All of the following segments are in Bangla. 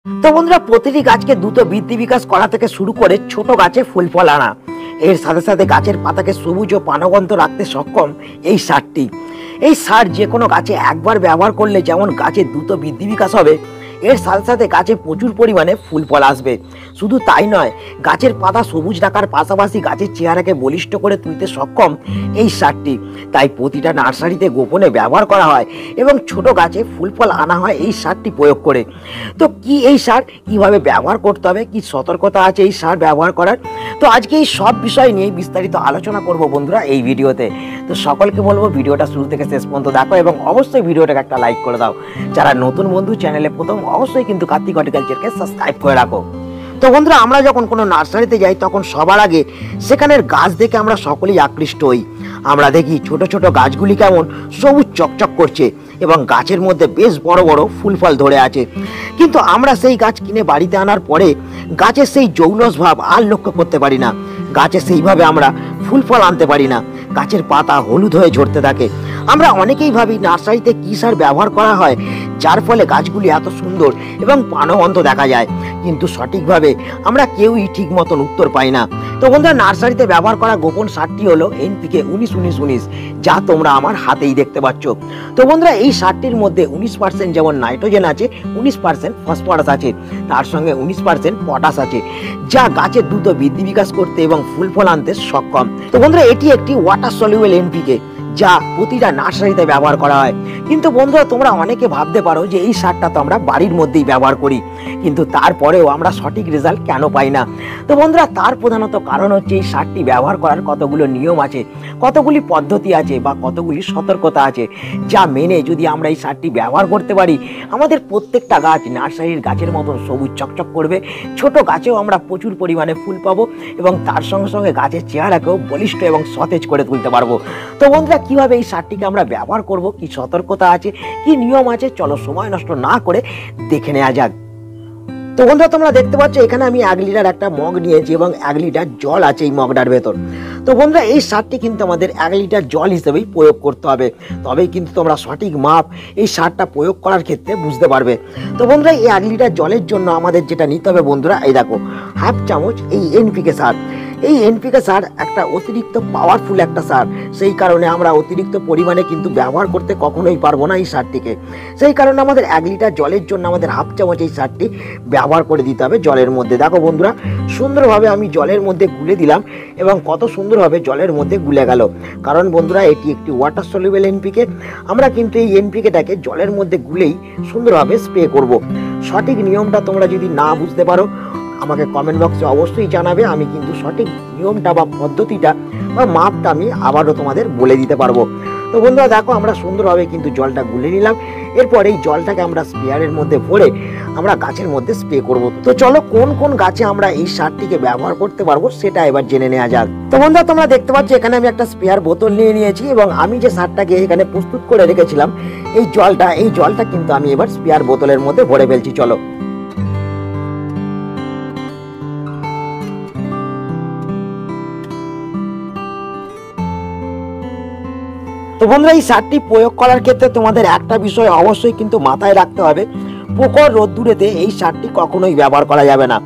তো বন্ধুরা, প্রতিটি গাছকে দ্রুত বৃদ্ধি বিকাশ করা থেকে শুরু করে ছোট গাছে ফুল ফল আনা, এর সাথে সাথে গাছের পাতাকে সবুজ ও প্রাণবন্ত রাখতে সক্ষম এই সারটি। এই সার যে কোনো গাছে একবার ব্যবহার করলে যেমন গাছের দ্রুত বৃদ্ধি বিকাশ হবে, এর সাথে সাথে গাছে প্রচুর পরিমাণে ফুল ফল আসবে। শুধু তাই নয়, গাছের পাতা সবুজ রাখার পাশাপাশি গাছের চেহারাকে বলিষ্ঠ করে তুলতে সক্ষম এই সারটি। তাই প্রতিটা নার্সারিতে গোপনে ব্যবহার করা হয় এবং ছোট গাছে ফুল ফল আনা হয় এই সারটি প্রয়োগ করে। তো কি এই সার, কিভাবে ব্যবহার করতে হবে, কি সতর্কতা আছে এই সার ব্যবহার করার, তো আজকে এই সব বিষয় নিয়ে বিস্তারিত আলোচনা করব বন্ধুরা এই ভিডিওতে। তো সকলকে বলবো ভিডিওটা শুরু থেকে শেষ পর্যন্ত দেখো এবং অবশ্যই ভিডিওটাকে একটা লাইক করে দাও। যারা নতুন বন্ধু, চ্যানেলে প্রথম, অবশ্যই কিন্তু কার্তিক হর্টিকালচারকে সাবস্ক্রাইব করে রাখো। তো বন্ধুরা, আমরা যখন কোনো নার্সারিতে যাই তখন সবার আগে সেখানের গাছ দেখে আমরা সকলেই আকৃষ্ট হই। আমরা দেখি ছোট ছোট গাছগুলি কেমন সবুজ চকচক করছে এবং গাছের মধ্যে বেশ বড় বড় ফুল ফল ধরে আছে। কিন্তু আমরা সেই গাছ কিনে বাড়িতে আনার পরে গাছের সেই জৌলস ভাব আর লক্ষ্য করতে পারি না। গাছে সেইভাবে আমরা ফুল ফল আনতে পারি না, গাছের পাতা হলুদ হয়ে ঝরতে থাকে। আমরা অনেকেই ভাবি নার্সারিতে কি সার ব্যবহার করা হয় যার ফলে গাছগুলি এত সুন্দর এবং প্রাণবন্ত দেখা যায়, কিন্তু সঠিকভাবে আমরা কেউই ঠিক মতন উত্তর পাই না। তো বন্ধুরা, নার্সারিতে ব্যবহার করা গোপন সারটি হলো এনপিকে 19-19-19, যা তোমরা আমার হাতেই দেখতে পাচ্ছ। তো বন্ধুরা, এই সারটির মধ্যে 19% যেমন নাইট্রোজেন আছে, 19% ফসফরাস আছে, তার সঙ্গে 19% পটাশ আছে, যা গাছের দ্রুত বৃদ্ধি বিকাশ করতে এবং ফুল ফল আনতে সক্ষম। তো বন্ধুরা, এটি একটি ওয়াটার সলিউবল এনপিকে, যা প্রতিটা নার্সারিতে ব্যবহার করা হয়। কিন্তু বন্ধুরা, তোমরা অনেকে ভাবতে পারো যে এই সারটা তো আমরা বাড়ির মধ্যেই ব্যবহার করি, কিন্তু তারপরেও আমরা সঠিক রেজাল্ট কেন পাই না? তো বন্ধুরা, তার প্রধানত কারণ হচ্ছে এই সারটি ব্যবহার করার কতগুলো নিয়ম আছে, কতগুলি পদ্ধতি আছে বা কতগুলি সতর্কতা আছে, যা মেনে যদি আমরা এই সারটি ব্যবহার করতে পারি, আমাদের প্রত্যেকটা গাছ নার্সারির গাছের মতন সবুজ চকচক করবে, ছোট গাছেও আমরা প্রচুর পরিমাণে ফুল পাবো এবং তার সঙ্গে সঙ্গে গাছের চেহারাকেও বলিষ্ঠ এবং সতেজ করে তুলতে পারবো। তো বন্ধুরা, কিভাবে এই সারটিকে আমরা ব্যবহার করব, কি সতর্কতা আছে, কি নিয়ম আছে, চলো সময় নষ্ট না করে দেখে নেওয়া যাক। তো বন্ধুরা, তোমরা দেখতে পাচ্ছ এখানে আমি 1 লিটার একটা মগ নিয়েছি এবং 1 লিটার জল আছে এই মগটার ভেতর। তো বন্ধুরা, এই সারটি কিন্তু আমাদের 1 লিটার জল হিসেবেই প্রয়োগ করতে হবে, তবেই কিন্তু তোমরা সঠিক মাপ এই সারটা প্রয়োগ করার ক্ষেত্রে বুঝতে পারবে। তো বন্ধুরা, এই 1 লিটার জলের জন্য আমাদের যেটা নিতে হবে বন্ধুরা, এই দেখো 1/2 চামচ এই এনপিকে সার। এই এনপিকে সার একটা অতিরিক্ত পাওয়ারফুল একটা সার, সেই কারণে আমরা অতিরিক্ত পরিমাণে কিন্তু ব্যবহার করতে কখনোই পারবো না এই সারটিকে। সেই কারণে আমাদের 1 লিটার জলের জন্য আমাদের 1/2 চামচ এই সারটি ব্যবহার করে দিতে হবে জলের মধ্যে। দেখো বন্ধুরা, সুন্দরভাবে আমি জলের মধ্যে গুলে দিলাম এবং কত সুন্দরভাবে জলের মধ্যে গুলে গেল। কারণ বন্ধুরা, এটি একটি ওয়াটার সলিউবল এনপিকে, আমরা কিন্তু এই এনপিকেটাকে জলের মধ্যে গুলেই সুন্দরভাবে স্প্রে করব। সঠিক নিয়মটা তোমরা যদি না বুঝতে পারো আমাকে কমেন্ট বক্সে অবশ্যই জানাবে, আমি কিন্তু সঠিক নিয়মটা বা পদ্ধতিটা বা মাপটা আমি আবারও তোমাদের বলে দিতে পারবো। তো বন্ধুরা, দেখো আমরা সুন্দরভাবে কিন্তু জলটা গুলে নিলাম। এরপর এই জলটাকে আমরা স্প্রেয়ারের মধ্যে ভরে আমরা গাছের মধ্যে স্প্রে করব। তো চলো কোন কোন গাছে আমরা এই সারটিকে ব্যবহার করতে পারবো সেটা এবার জেনে নেওয়া যাক। তো বন্ধুরা, তোমরা দেখতে পাচ্ছ এখানে আমি একটা স্প্রেয়ার বোতল নিয়ে নিয়েছি এবং আমি যে সারটাকে এখানে প্রস্তুত করে রেখেছিলাম এই জলটা কিন্তু আমি এবার স্প্রেয়ার বোতলের মধ্যে ভরে ফেলছি। চলো। তো বন্ধুরা, এই সারটি প্রয়োগ করার ক্ষেত্রে তোমাদের একটা বিষয় অবশ্যই কিন্তু মাথায় রাখতে হবে, প্রখর রোদ্দুরেতে এই সারটি কখনোই ব্যবহার করা যাবে না।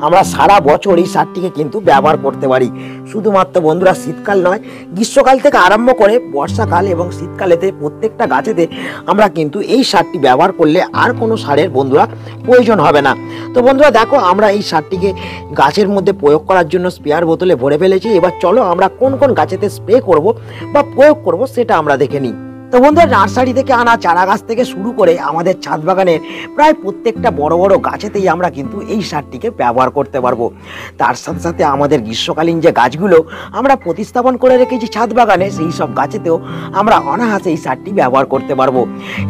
আমরা সারা বছর এই সারটিকে কিন্তু ব্যবহার করতে পারি, শুধুমাত্র বন্ধুরা শীতকাল নয়, গ্রীষ্মকাল থেকে আরম্ভ করে বর্ষাকাল এবং শীতকালেতে প্রত্যেকটা গাছেতে আমরা কিন্তু এই সারটি ব্যবহার করলে আর কোনো সারের বন্ধুরা প্রয়োজন হবে না। তো বন্ধুরা, দেখো আমরা এই সারটিকে গাছের মধ্যে প্রয়োগ করার জন্য স্প্রেয়ার বোতলে ভরে ফেলেছি। এবার চলো আমরা কোন কোন গাছেতে স্প্রে করব বা প্রয়োগ করব সেটা আমরা দেখে নিই। তো বন্ধুরা, নার্সারি থেকে আনা চারা গাছ থেকে শুরু করে আমাদের ছাদ বাগানের প্রায় প্রত্যেকটা বড় বড় গাছেতেই আমরা কিন্তু এই সারটিকে ব্যবহার করতে পারবো। তার সাথে সাথে আমাদের গ্রীষ্মকালীন যে গাছগুলো আমরা প্রতিস্থাপন করে রেখেছি ছাদ বাগানে, সেই সব গাছেতেও আমরা অনায়াসে এই সারটি ব্যবহার করতে পারবো।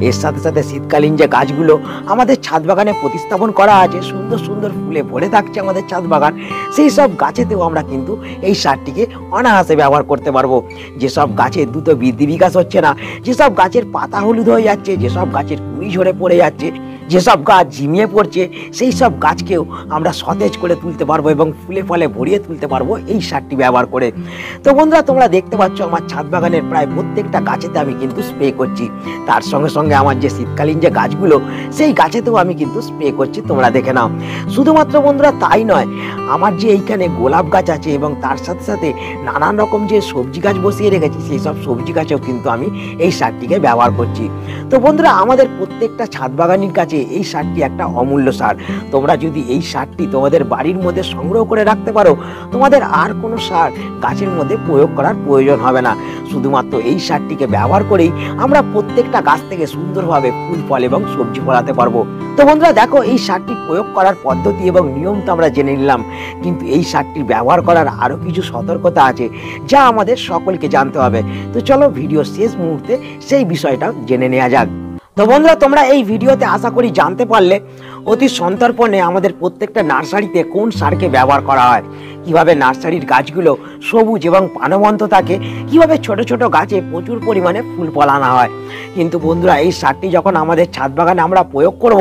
এর সাথে সাথে শীতকালীন যে গাছগুলো আমাদের ছাদ বাগানে প্রতিস্থাপন করা আছে, সুন্দর সুন্দর ফুলে ভরে থাকছে আমাদের ছাদ বাগান, সেই সব গাছেতেও আমরা কিন্তু এই সারটিকে অনায়াসে ব্যবহার করতে পারবো। যেসব গাছের দ্রুত বৃদ্ধি বিকাশ হচ্ছে না, যেসব গাছের পাতা হলুদ হয়ে যাচ্ছে, যেসব গাছের কুড়ি ঝরে পড়ে যাচ্ছে, যেসব গাছ ঝিমিয়ে পড়ছে সেই সব গাছকেও আমরা সতেজ করে তুলতে পারবো এবং ফুলে ফলে ভরিয়ে তুলতে পারবো এই সারটি ব্যবহার করে। তো বন্ধুরা, তোমরা দেখতে পাচ্ছ আমার ছাদ বাগানের প্রায় প্রত্যেকটা গাছেতে আমি কিন্তু স্প্রে করছি। তার সঙ্গে সঙ্গে আমার যে শীতকালীন যে গাছগুলো সেই গাছেতেও আমি কিন্তু স্প্রে করছি, তোমরা দেখে নাও। শুধুমাত্র বন্ধুরা তাই নয়, আমার যে এইখানে গোলাপ গাছ আছে এবং তার সাথে সাথে নানান রকম যে সবজি গাছ বসিয়ে রেখেছি সেই সব সবজি গাছেও কিন্তু আমি এই সারটিকে ব্যবহার করছি। তো বন্ধুরা, আমাদের প্রত্যেকটা ছাদ বাগানির কাছে এই সারটি একটা অমূল্য সার। তোমরা যদি এই সারটি তোমাদের বাড়ির মধ্যে সংগ্রহ করে রাখতে পারো, তোমাদের আর কোনো সার গাছের মধ্যে প্রয়োগ করার প্রয়োজন হবে না। শুধুমাত্র এই সারটিকে ব্যবহার করেই আমরা প্রত্যেকটা গাছ থেকে সুন্দরভাবে ফুল ফল এবং সবজি ফলাতে পারবো। তো বন্ধুরা দেখো, এই সারটি প্রয়োগ করার পদ্ধতি এবং নিয়ম তো আমরা জেনে নিলাম, কিন্তু এই সারটি ব্যবহার করার আরো কিছু সতর্কতা আছে যা আমাদের সকলকে জানতে হবে। তো চলো ভিডিও শেষ মুহূর্তে সেই বিষয়টা জেনে নেওয়া যাক। তো বন্ধুরা, তোমরা এই ভিডিওতে আশা করি জানতে পারলে অতি সন্তর্পণে আমাদের প্রত্যেকটা নার্সারিতে কোন সারকে ব্যবহার করা হয়, কিভাবে নার্সারির গাছগুলো সবুজ এবং প্রাণবন্ত থাকে, কিভাবে ছোট ছোট গাছে প্রচুর পরিমাণে ফুল ফল আনা হয়। কিন্তু বন্ধুরা, এই সারটি যখন আমাদের ছাদ বাগানে আমরা প্রয়োগ করব,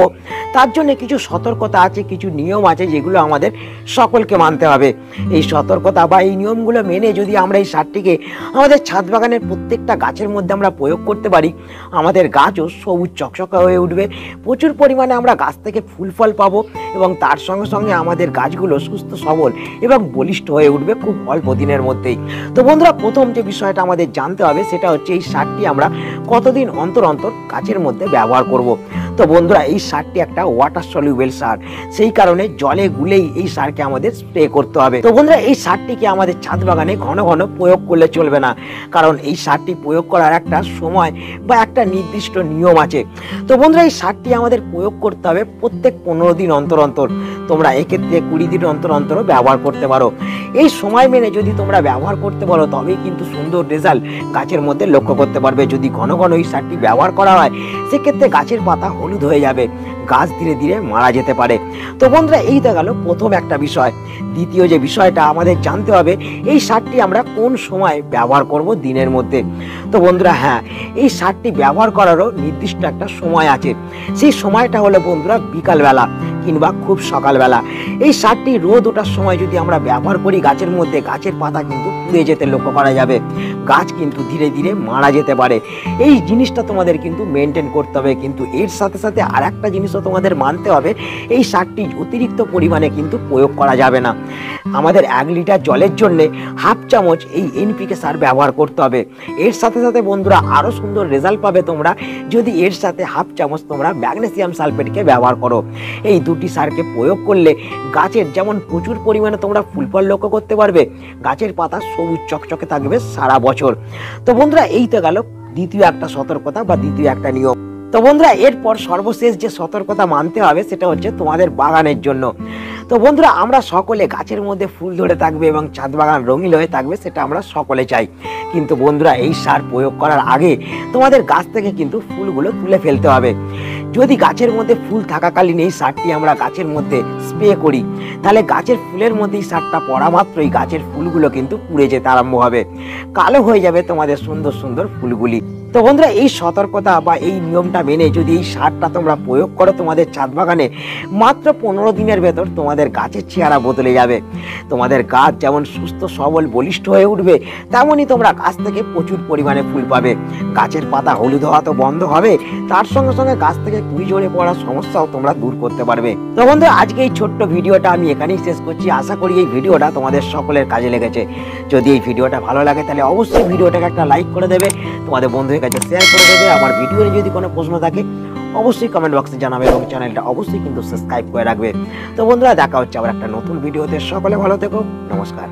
তার জন্য কিছু সতর্কতা আছে, কিছু নিয়ম আছে যেগুলো আমাদের সকলকে মানতে হবে। এই সতর্কতা বা এই নিয়মগুলো মেনে যদি আমরা এই সারটিকে আমাদের ছাদ বাগানের প্রত্যেকটা গাছের মধ্যে আমরা প্রয়োগ করতে পারি, আমাদের গাছও সবুজ চকচকে হয়ে উঠবে, প্রচুর পরিমাণে আমরা গাছ থেকে ফুল ফল পাবো এবং তার সঙ্গে সঙ্গে আমাদের গাছগুলো সুস্থ সবল এবং বলিষ্ঠ হয়ে উঠবে খুব অল্প দিনের মধ্যেই। তো বন্ধুরা, প্রথম যে বিষয়টা আমাদের জানতে হবে সেটা হচ্ছে এই সারটি আমরা কতদিন অন্তর অন্তর গাছের মধ্যে ব্যবহার করব। তো বন্ধুরা, এই সারটি একটা ওয়াটার সলিউবেল সার, সেই কারণে জলে গুলেই এই সারকে আমাদের স্প্রে করতে হবে। তো বন্ধুরা, এই সারটিকে আমাদের ছাদ বাগানে ঘন ঘন প্রয়োগ করলে চলবে না, কারণ এই সারটি প্রয়োগ করার একটা সময় বা একটা নির্দিষ্ট নিয়ম আছে। তো বন্ধুরা, এই সারটি আমাদের প্রয়োগ করতে হবে প্রত্যেক 15 দিন অন্তর অন্তর। তোমরা এক্ষেত্রে 20 দিন অন্তর অন্তর ব্যবহার করতে পারো। এই সময় মেনে যদি তোমরা ব্যবহার করতে পারো তবেই কিন্তু সুন্দর রেজাল্ট গাছের মধ্যে লক্ষ্য করতে পারবে। যদি ঘন ঘন এই সারটি ব্যবহার করা হয়, সেক্ষেত্রে গাছের পাতা হলুদ হয়ে যাবে, গাছ ধীরে ধীরে মারা যেতে পারে। তো বন্ধুরা, এই তো গেল প্রথম একটা বিষয়। দ্বিতীয় যে বিষয়টা আমাদের জানতে হবে, এই সারটি আমরা কোন সময় ব্যবহার করব দিনের মধ্যে। তো বন্ধুরা, হ্যাঁ, এই সারটি ব্যবহার করারও নির্দিষ্ট একটা সময় আছে। সেই সময়টা হলো বন্ধুরা বিকালবেলা কিংবা খুব সকালবেলা। এই সারটি রোদ ওঠার সময় যদি আমরা ব্যবহার করি গাছের মধ্যে, গাছের পাতা কিন্তু পুড়ে যেতে লক্ষ্য করা যাবে, গাছ কিন্তু ধীরে ধীরে মারা যেতে পারে। এই জিনিসটা তোমাদের কিন্তু মেনটেন করতে হবে। কিন্তু এর সাথে সাথে আর একটা জিনিসও তোমাদের মানতে হবে, এই সারটি অতিরিক্ত পরিমাণে কিন্তু প্রয়োগ করা যাবে না। আমাদের 1 লিটার জলের জন্য হাফ চামচ এই এনপিকে সার ব্যবহার করতে হবে। এর সাথে সাথে বন্ধুরা আরো সুন্দর রেজাল্ট পাবে তোমরা যদি এর সাথে হাফ চামচ তোমরা ম্যাগনেসিয়াম সালফেটকে ব্যবহার করো। এই দুটি সারকে প্রয়োগ করলে গাছের যেমন প্রচুর পরিমাণে তোমরা ফুল ফল লক্ষ্য করতে পারবে, গাছের পাতা সবুজ চকচকে থাকবে সারা বছর। তো বন্ধুরা, এই তো গেল দ্বিতীয় একটা সতর্কতা বা দ্বিতীয় একটা নিয়ম। তো বন্ধুরা, এরপর সর্বশেষ যে সতর্কতা মানতে হবে সেটা হচ্ছে তোমাদের বাগানের জন্য। তো বন্ধুরা, আমরা সকলে গাছের মধ্যে ফুল ধরে থাকবে এবং ছাদ বাগান রঙিন হয়ে থাকবে, সেটা আমরা সকলে চাই। কিন্তু বন্ধুরা, এই সার প্রয়োগ করার আগে তোমাদের গাছ থেকে কিন্তু ফুলগুলো তুলে ফেলতে হবে। যদি গাছের মধ্যে ফুল থাকাকালীন এই সারটি আমরা গাছের মধ্যে স্প্রে করি, তাহলে গাছের ফুলের মধ্যে এই সারটা পড়া মাত্রই গাছের ফুলগুলো কিন্তু পুড়ে যেতে আরম্ভ হবে, কালো হয়ে যাবে তোমাদের সুন্দর সুন্দর ফুলগুলি। তো বন্ধুরা, এই সতর্কতা বা এই নিয়মটা মেনে যদি এই সারটা তোমরা প্রয়োগ করো তোমাদের ছাদ বাগানে, মাত্র 15 দিনের ভেতর তোমাদের গাছের চেহারা বদলে যাবে। তোমাদের গাছ যেমন সুস্থ সবল বলিষ্ঠ হয়ে উঠবে, তেমনই তোমরা গাছ থেকে প্রচুর পরিমাণে ফুল পাবে, গাছের পাতা হলুদ হওয়া তো বন্ধ হবে, তার সঙ্গে সঙ্গে গাছ থেকে কুড়ি ঝরে পড়ার সমস্যাও তোমরা দূর করতে পারবে। তো বন্ধুরা, আজকে এই ছোট্ট ভিডিওটা আমি এখানেই শেষ করছি। আশা করি এই ভিডিওটা তোমাদের সকলের কাজে লেগেছে। যদি এই ভিডিওটা ভালো লাগে তাহলে অবশ্যই ভিডিওটাকে একটা লাইক করে দেবে, তোমাদের বন্ধুদের কাছে শেয়ার করে দেবে। আমার ভিডিওতে যদি কোনো প্রশ্ন থাকে অবশ্যই কমেন্ট বক্সে জানাবে এবং চ্যানেলটা অবশ্যই কিন্তু সাবস্ক্রাইব করে রাখবে। তো বন্ধুরা, দেখা হচ্ছে আবার একটা নতুন ভিডিওতে। সকলে ভালো থেকো, নমস্কার।